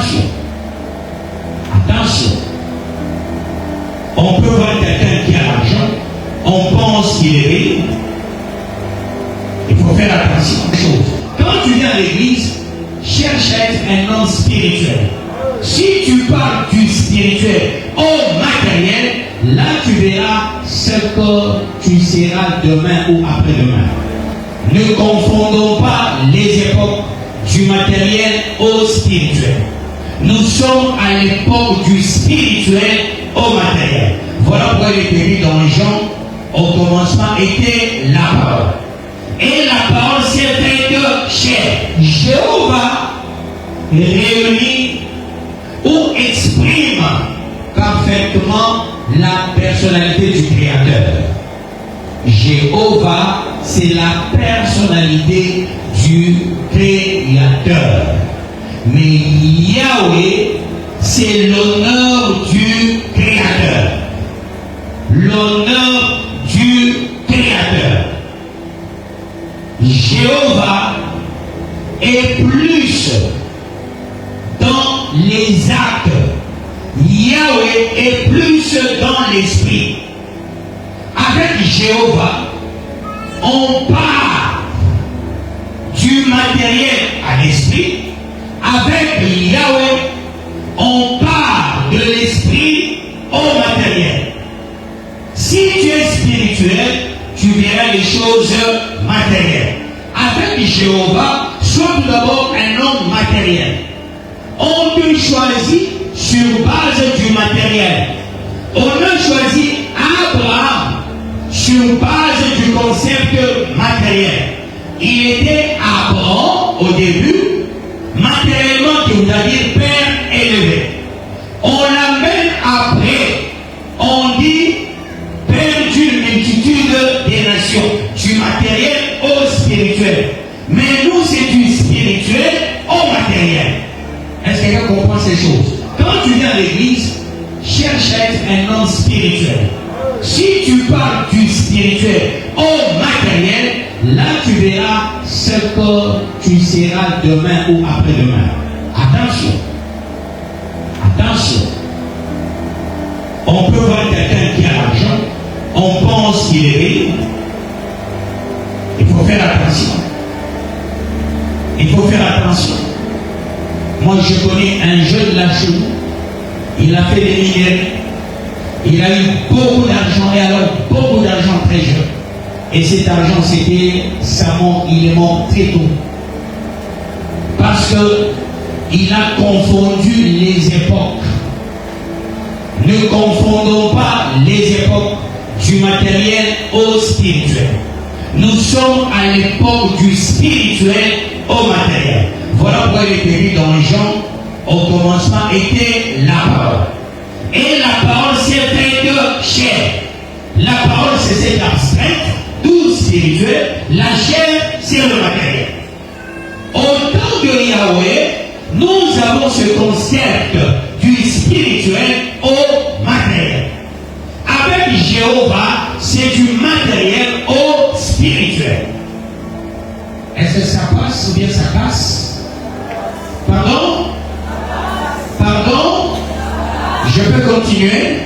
Attention. Attention. On peut voir quelqu'un qui a l'argent, on pense qu'il est riche. Il faut faire attention aux choses. Quand tu viens à l'église, cherche à être un homme spirituel. Si tu parles du spirituel au matériel, là tu verras ce que tu seras demain ou après-demain. Ne confondons pas les époques du matériel au spirituel. Nous sommes à l'époque du spirituel au matériel. Voilà pourquoi il est écrit dans Jean, au commencement était la parole. Et la parole s'est faite chair. Jéhovah réunit ou exprime parfaitement la personnalité du Créateur. Jéhovah, c'est la personnalité du Créateur. Mais Yahweh, c'est l'honneur du Créateur. L'honneur du Créateur. Jéhovah est plus dans les actes. Yahweh est plus dans l'esprit. Avec Jéhovah, on part du matériel à l'esprit. Avec Yahweh, on part de l'esprit au matériel. Si tu es spirituel, tu verras les choses matérielles. Avec Jéhovah, sois tout d'abord un homme matériel. On te choisit sur base du matériel. On a choisi Abraham sur base du concept matériel. Il était Abraham au début, matériellement, qui veut dire père élevé. On l'amène après, on dit père d'une multitude des nations, du matériel au spirituel. Mais nous, c'est du spirituel au matériel. Est-ce que quelqu'un comprend ces choses? Quand tu viens à l'église, cherche à être un homme spirituel. Si tu parles du spirituel au matériel, là tu verras ce que tu seras demain ou après-demain. Attention. Attention. On peut voir quelqu'un qui a l'argent, on pense qu'il est riche. Il faut faire attention. Il faut faire attention. Moi je connais un jeune là chez nous, il a fait des minéraux. Il a eu beaucoup d'argent, et alors beaucoup d'argent très jeune. Et cet argent, c'était, il est mort très tôt. Parce qu'il a confondu les époques. Ne confondons pas les époques du matériel au spirituel. Nous sommes à l'époque du spirituel au matériel. Voilà pourquoi il est écrit dans Jean, au commencement était la parole. Et la parole s'est faite chair. La parole, c'est cette abstraite, tout spirituel. La chair, c'est le matériel. Au temps de Yahweh, nous avons ce concept du spirituel au matériel. Avec Jéhovah, c'est du matériel au spirituel. Est-ce que ça passe ou bien ça casse? Pardon? Pardon? Je peux continuer?